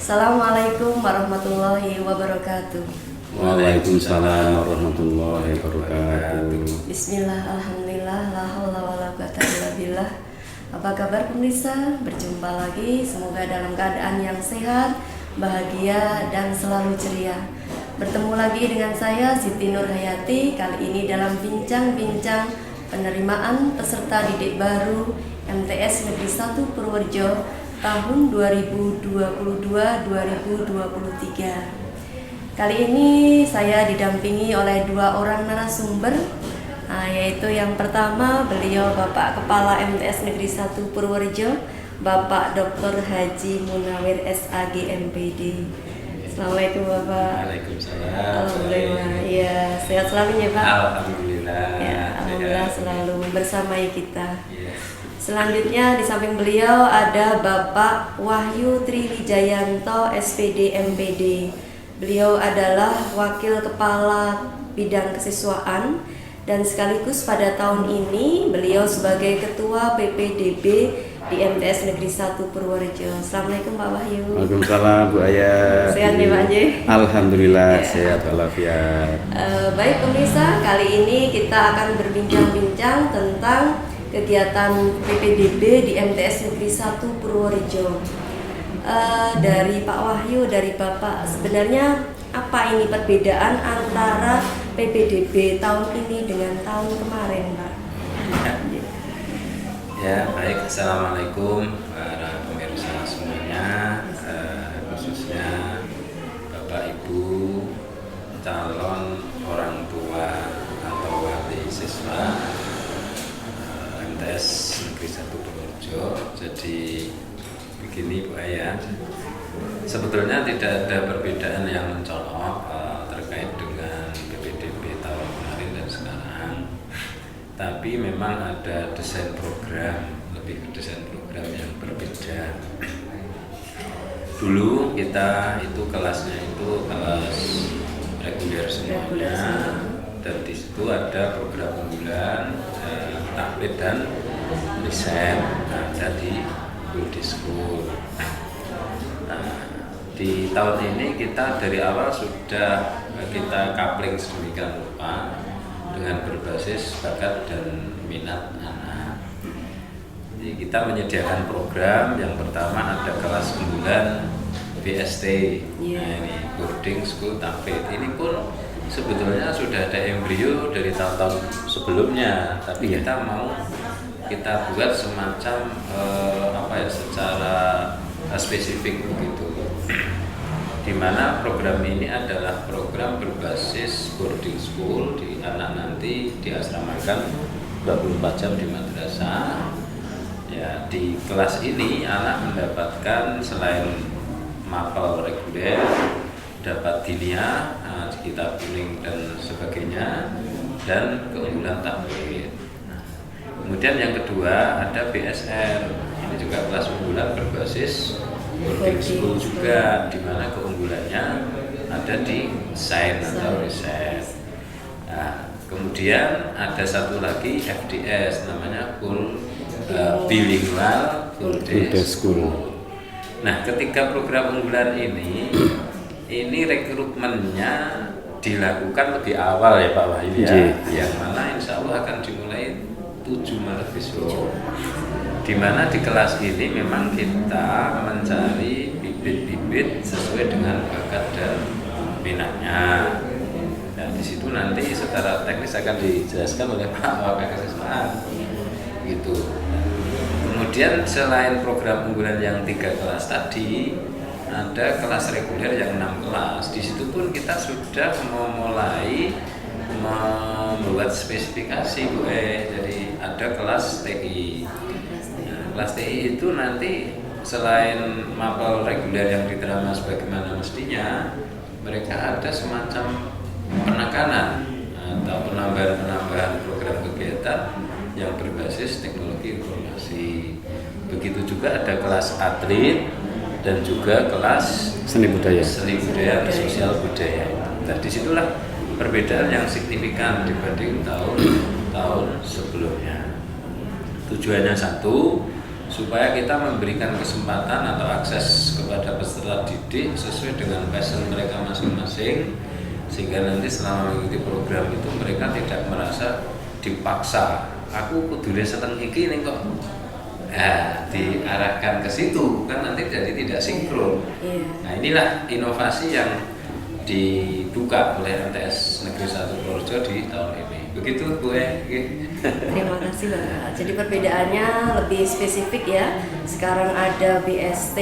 Assalamualaikum warahmatullahi wabarakatuh. Waalaikumsalam warahmatullahi wabarakatuh. Bismillah, alhamdulillah, la haula wala quwata illa billah. Apa kabar pemirsa? Berjumpa lagi, semoga dalam keadaan yang sehat, bahagia, dan selalu ceria. Bertemu lagi dengan saya Siti Nurhayati, kali ini dalam bincang-bincang penerimaan peserta didik baru MTS Negeri 1 Purworejo tahun 2022-2023. Kali ini saya didampingi oleh dua orang narasumber, yaitu yang pertama beliau Bapak Kepala MTS Negeri 1 Purworejo, Bapak Dr. Haji Munawir SAG MPD. Assalamualaikum Bapak. Waalaikumsalam. Alhamdulillah, ya sehat selalu ya Pak. Alhamdulillah. Ya, alhamdulillah selalu bersamai kita. Ya. Selanjutnya di samping beliau ada Bapak Wahyu Triwijayanto SPD MPD. Beliau adalah Wakil Kepala Bidang Kesiswaan dan sekaligus pada tahun ini beliau sebagai Ketua PPDB di MTS Negeri 1 Purworejo. Assalamualaikum Pak Wahyu. Waalaikumsalam Bu Ayah. Sehat nih Pak J? Alhamdulillah Ya. sehat walafiat. Baik pemirsa, kali ini kita akan berbincang-bincang tentang kegiatan PPDB di MTS Negeri 1 Purworejo. Dari Pak Wahyu, dari Bapak, sebenarnya apa ini perbedaan antara PPDB tahun ini dengan tahun kemarin, Pak? Ya, baik. Assalamualaikum para pemirsa semuanya, khususnya Bapak Ibu calon orang tua atau wali siswa MTS Negeri 1 Purworejo. Jadi begini Bu Ayah, sebetulnya tidak ada perbedaan yang mencolok terkait dengan PPDB tahun kemarin dan sekarang. Tapi memang ada desain program, lebih ke desain program yang berbeda. Dulu kita itu kelasnya itu kelas reguler semuanya, dan di situ ada program unggulan, taklid dan desain. Nah, jadi di school. Nah, di tahun ini kita dari awal sudah kita coupling sedemikian rupa dengan berbasis bakat dan minat anak. Jadi kita menyediakan program yang pertama ada kelas unggulan BST, nah ini boarding school taklid. Ini pun sebetulnya sudah ada embrio dari tahun-tahun sebelumnya, tapi kita mau kita buat semacam secara spesifik begitu. Di mana program ini adalah program berbasis boarding school, di anak nanti diasramakan 24 jam di madrasah. Ya, di kelas ini anak mendapatkan selain mapel reguler, dapat diniyah, kitab kuning dan sebagainya, dan keunggulan taklid. Kemudian yang kedua ada BSR, ini juga kelas unggulan berbasis boarding school juga, di mana keunggulannya ada di sains atau riset. Nah, kemudian ada satu lagi FDS, namanya Bilingual Full Day School. Nah, ketika program unggulan ini rekrutmennya dilakukan lebih awal ya Pak Wahyu ya, yang mana insya Allah akan dimulai 7 Maret besok. Di mana di kelas ini memang kita mencari bibit-bibit sesuai dengan bakat dan minatnya. Dan di situ nanti secara teknis akan dijelaskan oleh Pak Wakil Kesiswaan. Gitu. Kemudian selain program unggulan yang 3 kelas tadi, ada kelas reguler yang 6 kelas. Di situ pun kita sudah memulai membuat spesifikasi Bu. Jadi ada kelas TI. Nah, kelas TI itu nanti selain mapel reguler yang diterima sebagaimana mestinya, mereka ada semacam penekanan atau penambahan program kegiatan yang berbasis teknologi informasi. Begitu juga ada kelas atlet dan juga kelas Seni budaya dan sosial budaya. Nah, disitulah perbedaan yang signifikan dibanding tahun sebelumnya. Tujuannya satu, supaya kita memberikan kesempatan atau akses kepada peserta didik sesuai dengan passion mereka masing-masing, sehingga nanti selama mengikuti program itu mereka tidak merasa dipaksa. Aku kudu seneng iki ning kok diarahkan ke situ, kan nanti jadi tidak sinkron. Nah, inilah inovasi yang dibuka oleh MTS Negeri 1 Purworejo di tahun ini. Begitu Bu Terima kasih Bapak. Jadi perbedaannya lebih spesifik ya. Sekarang ada BST,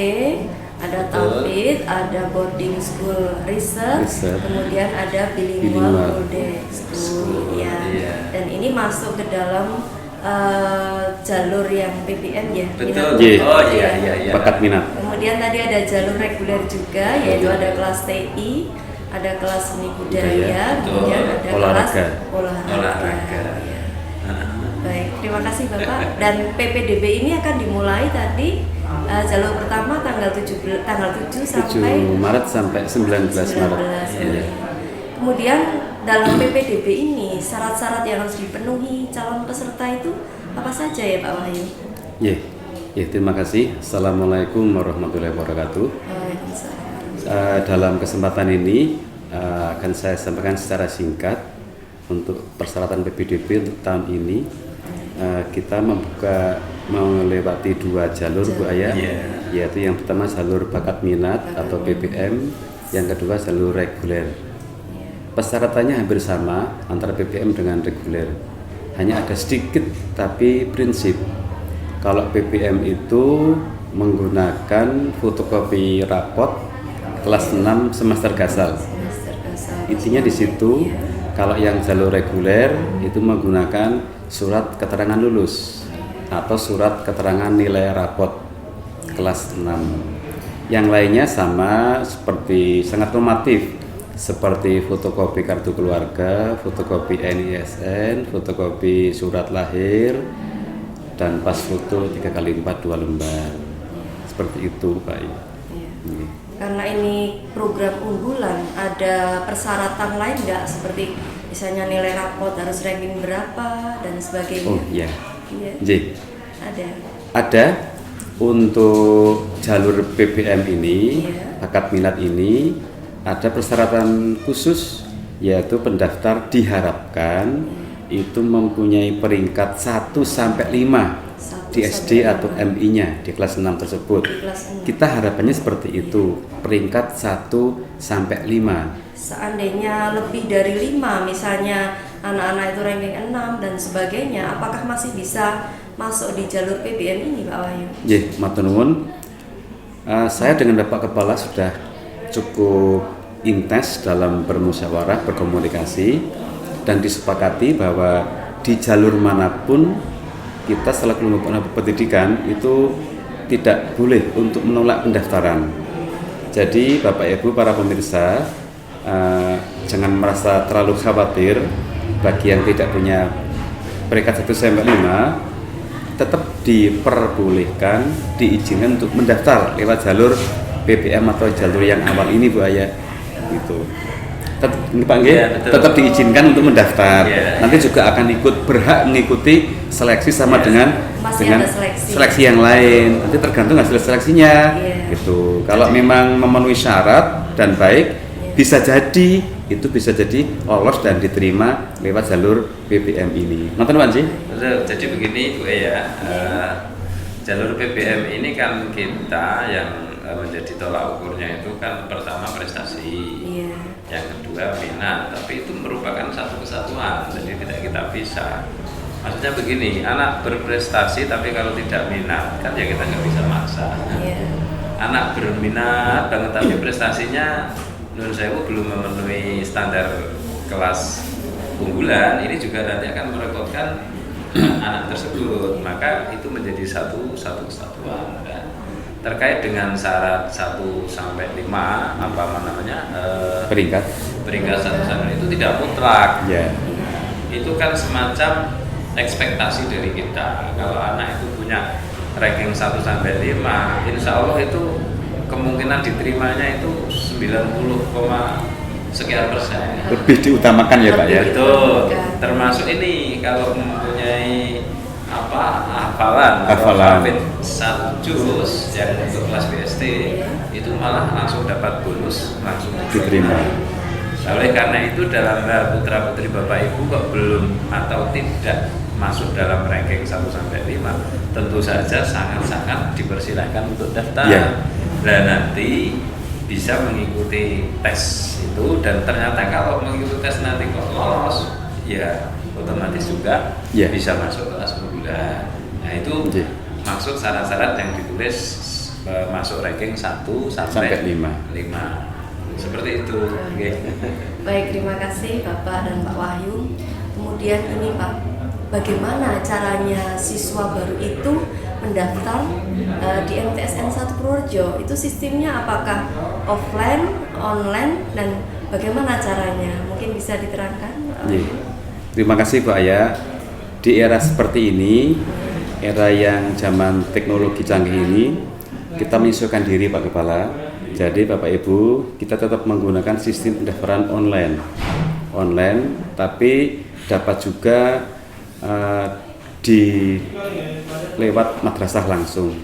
ada TAFID, ada boarding school research, kemudian ada bilingual full day school ya. Dan ini masuk ke dalam jalur yang PPM ya. Betul. Oh iya. Bakat minat. Kemudian tadi ada jalur reguler juga, yaitu ada kelas TI, ada kelas seni budaya, kemudian ada kelas olahraga. Ya. Baik, terima kasih Bapak. Dan PPDB ini akan dimulai tadi jalur pertama tanggal 7 sampai 7 Maret sampai 19 Maret. Ya. Kemudian dalam PPDB ini syarat-syarat yang harus dipenuhi calon peserta itu apa saja ya Pak Wahyu? Terima kasih. Assalamualaikum warahmatullahi wabarakatuh. Dalam kesempatan ini akan saya sampaikan secara singkat untuk persyaratan PPDB untuk tahun ini. Kita melewati 2 jalur Bu Aya, yaitu yang pertama jalur bakat minat atau PPM, yang kedua jalur reguler. Persyaratannya hampir sama antara PPM dengan reguler, hanya ada sedikit tapi prinsip. Kalau PPM itu menggunakan fotokopi rapot kelas 6 semester gasal. Intinya di situ. Kalau yang jalur reguler itu menggunakan surat keterangan lulus atau surat keterangan nilai rapot kelas 6. Yang lainnya sama seperti sangat normatif, seperti fotokopi kartu keluarga, fotokopi NISN, fotokopi surat lahir, dan pas foto 3x4 2 lembar. Seperti itu Pak. Karena ini program unggulan, ada persyaratan lain nggak, seperti misalnya nilai rapot harus ranking berapa dan sebagainya? Oh iya. Ada. Untuk jalur PPM ini, bakat minat ini ada persyaratan khusus, yaitu pendaftar diharapkan itu mempunyai peringkat 1 sampai 5 di SD atau MI-nya di kelas 6 tersebut. Kita harapannya seperti itu, peringkat 1 sampai 5. Seandainya lebih dari 5, misalnya anak-anak itu ranking 6 dan sebagainya, apakah masih bisa masuk di jalur PPM ini Pak Wahyu? Matur nuwun. Saya dengan Bapak Kepala sudah cukup intens dalam bermusyawarah, berkomunikasi, dan disepakati bahwa di jalur manapun kita selaku lembaga pendidikan itu tidak boleh untuk menolak pendaftaran. Jadi Bapak Ibu para pemirsa, jangan merasa terlalu khawatir. Bagi yang tidak punya peringkat 1 sampai 5, tetap diperbolehkan, diizinkan untuk mendaftar lewat jalur PPM atau jalur yang awal ini Bu Aya. Gitu. Tetap diizinkan untuk mendaftar. Nanti juga akan berhak mengikuti seleksi sama dengan seleksi yang lain. Nanti tergantung hasil seleksinya. Gitu. Kalau memang memenuhi syarat dan baik, bisa jadi lolos dan diterima lewat jalur PPM ini. Nonton Pak sih? Jadi begini Bu ya, jalur PPM ini kan kita yang menjadi tolak ukurnya itu kan pertama prestasi, yang kedua minat, tapi itu merupakan satu kesatuan, jadi tidak kita pisah. Maksudnya begini, anak berprestasi tapi kalau tidak minat kan ya kita nggak bisa maksa. Anak berminat banget tapi prestasinya menurut saya belum memenuhi standar kelas unggulan, ini juga nanti akan merepotkan anak tersebut, maka itu menjadi satu kesatuan. Terkait dengan syarat 1 sampai 5 peringkat 1 sampai itu tidak mutlak. Itu kan semacam ekspektasi dari kita. Kalau anak itu punya ranking 1 sampai 5, insya Allah itu kemungkinan diterimanya itu 90, sekian persen. Lebih diutamakan ya Pak ya. Betul. Termasuk ini kalau mempunyai hafalan alfabet 1 juz yang untuk kelas BST itu malah langsung dapat bonus, langsung Diterima. oleh karena itu dalam hal putra putri bapak ibu kok belum atau tidak masuk dalam ranking 1 sampai 5, tentu saja sangat-sangat dipersilahkan untuk daftar. Nah nanti bisa mengikuti tes itu, dan ternyata kalau mengikuti tes nanti kok lolos, ya otomatis juga bisa masuk kelas unggulan. Nah itu maksud syarat-syarat yang ditulis masuk ranking 1 sampai 5. Seperti itu. Baik, terima kasih Bapak dan Pak Wahyu. Kemudian ini Pak, bagaimana caranya siswa baru itu mendaftar di MTSN 1 Purworejo? Itu sistemnya apakah offline, online, dan bagaimana caranya? Mungkin bisa diterangkan? Terima kasih Bu Aya. Di era seperti ini, era yang zaman teknologi canggih ini, kita menyesuaikan diri Pak Kepala. Jadi Bapak Ibu, kita tetap menggunakan sistem pendaftaran online, tapi dapat juga lewat madrasah langsung.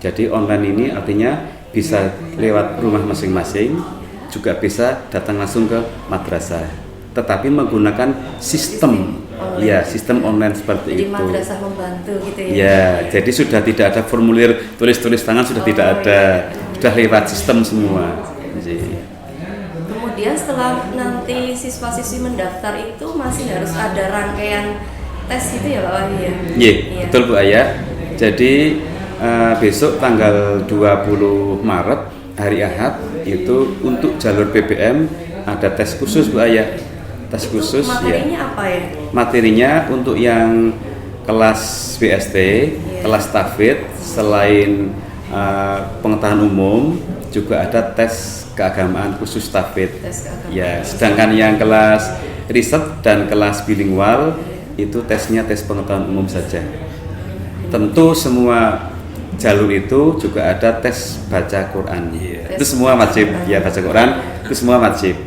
Jadi online ini artinya bisa lewat rumah masing-masing, juga bisa datang langsung ke madrasah, tetapi menggunakan sistem online seperti jadi itu. Jadi madrasah membantu gitu ya? Ya, jadi sudah tidak ada formulir tulis-tulis tangan, sudah tidak ada, sudah lewat sistem semua. Kemudian setelah nanti siswa-siswi mendaftar itu masih harus ada rangkaian tes itu ya Pak Wahyu ya? Iya, betul Bu Aya. Jadi besok tanggal 20 Maret hari Ahad itu untuk jalur BBM ada tes khusus Bu Aya. Tes khusus materinya apa ya? Materinya untuk yang kelas BST, kelas tahfidz, selain pengetahuan umum juga ada tes keagamaan khusus tahfidz. Ya, sedangkan yang kelas riset dan kelas bilingual itu tesnya tes pengetahuan umum saja. Tentu semua jalur itu juga ada tes baca Quran. Itu semua wajib. Ya, baca Quran itu semua wajib.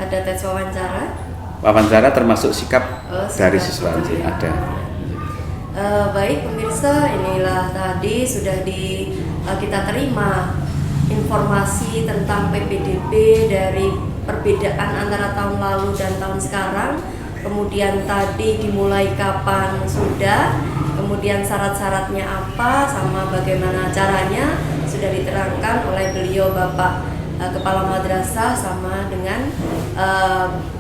Ada tes wawancara? Wawancara termasuk sikap dari siswa ada. Baik pemirsa, inilah tadi sudah kita terima informasi tentang PPDB dari perbedaan antara tahun lalu dan tahun sekarang. Kemudian tadi dimulai kapan sudah, kemudian syarat-syaratnya apa, sama bagaimana caranya sudah diterangkan oleh beliau Bapak Kepala Madrasah sama dengan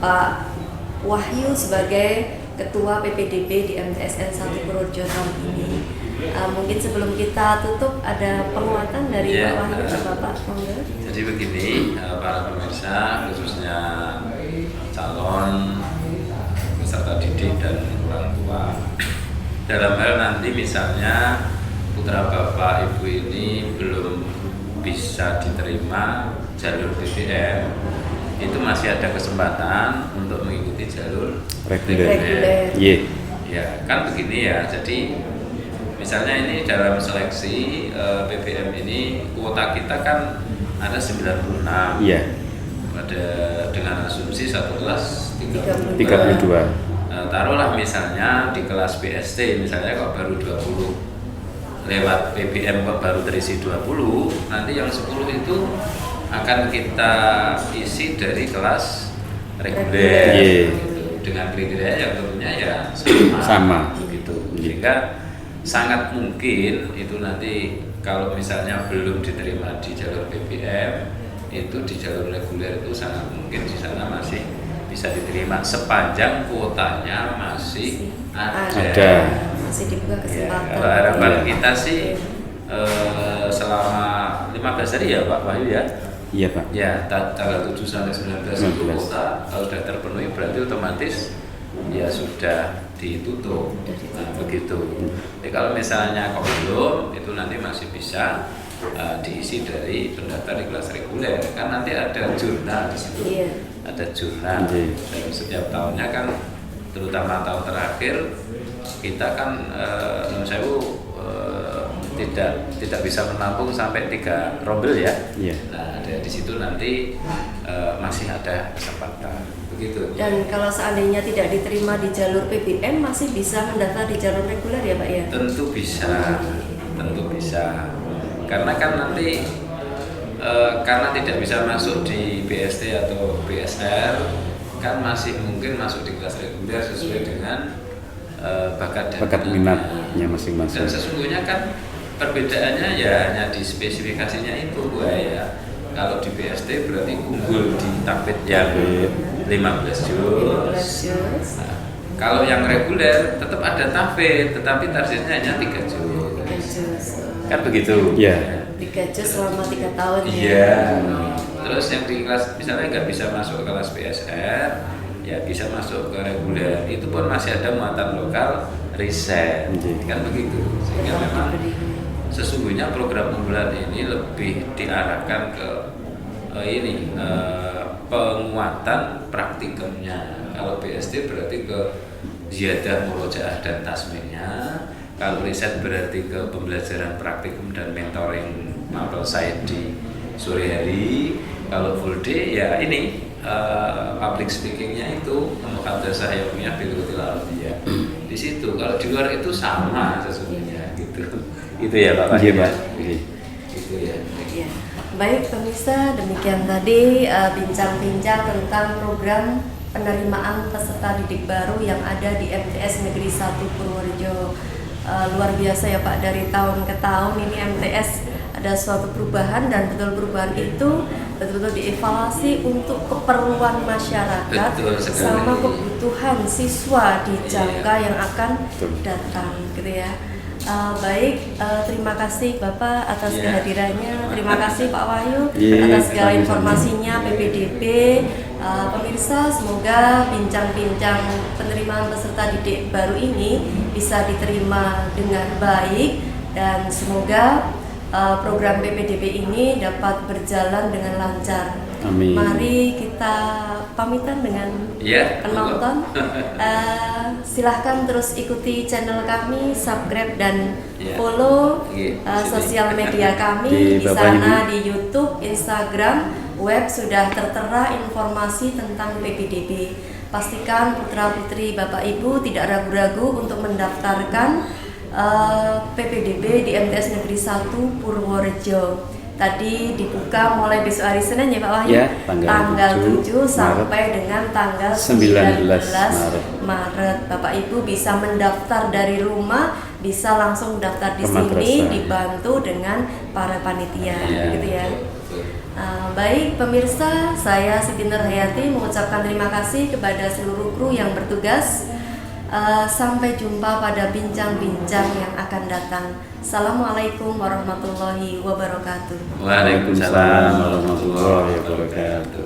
Pak Wahyu sebagai Ketua PPDB di MTSN 1 Purworejo tahun ini. Mungkin sebelum kita tutup ada penguatan dari Pak Wahyu dan Bapak Monggo. Jadi begini para pemirsa, khususnya calon peserta didik dan orang tua, dalam hal nanti misalnya putra bapak ibu ini belum bisa diterima jalur BBM, itu masih ada kesempatan untuk mengikuti jalur reguler. Ya kan begini ya. Jadi misalnya ini dalam seleksi BBM ini kuota kita kan ada 96. Ada dengan asumsi satu kelas 32. Taruhlah misalnya di kelas BST misalnya kok baru 20, lewat BBM kok baru terisi 20, nanti yang 10 itu akan kita isi dari kelas reguler dengan kriteria yang tentunya ya sama begitu. Sehingga sangat mungkin itu nanti kalau misalnya belum diterima di jalur BBM, itu di jalur reguler itu sangat mungkin di sana masih bisa diterima sepanjang kuotanya masih ada. Masih dibuka kesempatan. Ya, harapan kita sih selama 15 hari ya Pak Wahyu ya. Iya Pak. Ya, tanggal 7 sampai 19 itu kuota kalau sudah terpenuhi berarti otomatis ya sudah ditutup. Nah, begitu. Jadi kalau misalnya kok belum, itu nanti masih bisa diisi dari pendaftar di kelas reguler. Kan nanti ada jurnal di situ. Ada jurnal. Dan setiap tahunnya kan, terutama tahun terakhir kita kan tidak bisa menampung sampai 3 rombel ya. Iya. Nah, dari situ nanti masih ada kesempatan. Begitu. Dan kalau seandainya tidak diterima di jalur PBM masih bisa mendaftar di jalur reguler ya Pak ya? Tentu bisa. Karena kan nanti karena tidak bisa masuk di BST atau BSR kan masih mungkin masuk di kelas reguler sesuai dengan bakat minatnya masing-masing. Dan sesungguhnya kan perbedaannya ya hanya di spesifikasinya itu Bu ya. Kalau di BST berarti unggul di takbid yang 15 juz. Nah, kalau yang reguler tetap ada tahfidz, tetapi targetnya hanya 3 juz. Kan begitu? Iya. 3 juz selama 3 tahun ya. Iya. Terus yang di kelas misalnya nggak bisa masuk ke kelas BSR, ya bisa masuk ke reguler. Itu pun masih ada muatan lokal riset. Kan begitu. Sehingga memang sesungguhnya program unggulan ini lebih diarahkan ke penguatan praktikumnya. Kalau BSD berarti ke ziyadah murojaah dan tasmihnya. Kalau riset berarti ke pembelajaran praktikum dan mentoring mapel said di sore hari. Kalau full day ya ini public speakingnya itu muhadzatsah yaumiyah bil lughil arabiyyah. Di situ kalau di luar itu sama sesungguhnya gitu. Itu ya Pak. Iya Pak. Itu ya. Ya. Baik pemirsa, demikian tadi bincang-bincang tentang program penerimaan peserta didik baru yang ada di MTS Negeri 1 Purworejo. Luar biasa ya Pak, dari tahun ke tahun ini MTS ada suatu perubahan dan betul perubahan itu betul-betul dievaluasi untuk keperluan masyarakat sama kebutuhan siswa di jangka yang akan datang gitu ya. Baik, terima kasih Bapak atas kehadirannya, terima kasih Pak Wahyu atas segala informasinya PPDB. Pemirsa, semoga bincang-bincang penerimaan peserta didik baru ini bisa diterima dengan baik dan semoga program PPDB ini dapat berjalan dengan lancar. Amin. Mari kita pamitan dengan penonton. Silahkan terus ikuti channel kami, subscribe dan follow sosial media kami di sana di YouTube, Instagram, web sudah tertera informasi tentang PPDB. Pastikan putra-putri Bapak Ibu tidak ragu-ragu untuk mendaftarkan PPDB di MTS Negeri 1 Purworejo. Tadi dibuka mulai besok hari Senin ya Pak Wahyu, ya, tanggal 7 sampai dengan tanggal 19 Maret. Bapak Ibu bisa mendaftar dari rumah, bisa langsung daftar di sini, dibantu dengan para panitia, gitu ya. Baik pemirsa, saya Siti Nurhayati mengucapkan terima kasih kepada seluruh kru yang bertugas. Sampai jumpa pada bincang-bincang yang akan datang. Assalamualaikum warahmatullahi wabarakatuh. Waalaikumsalam warahmatullahi wabarakatuh.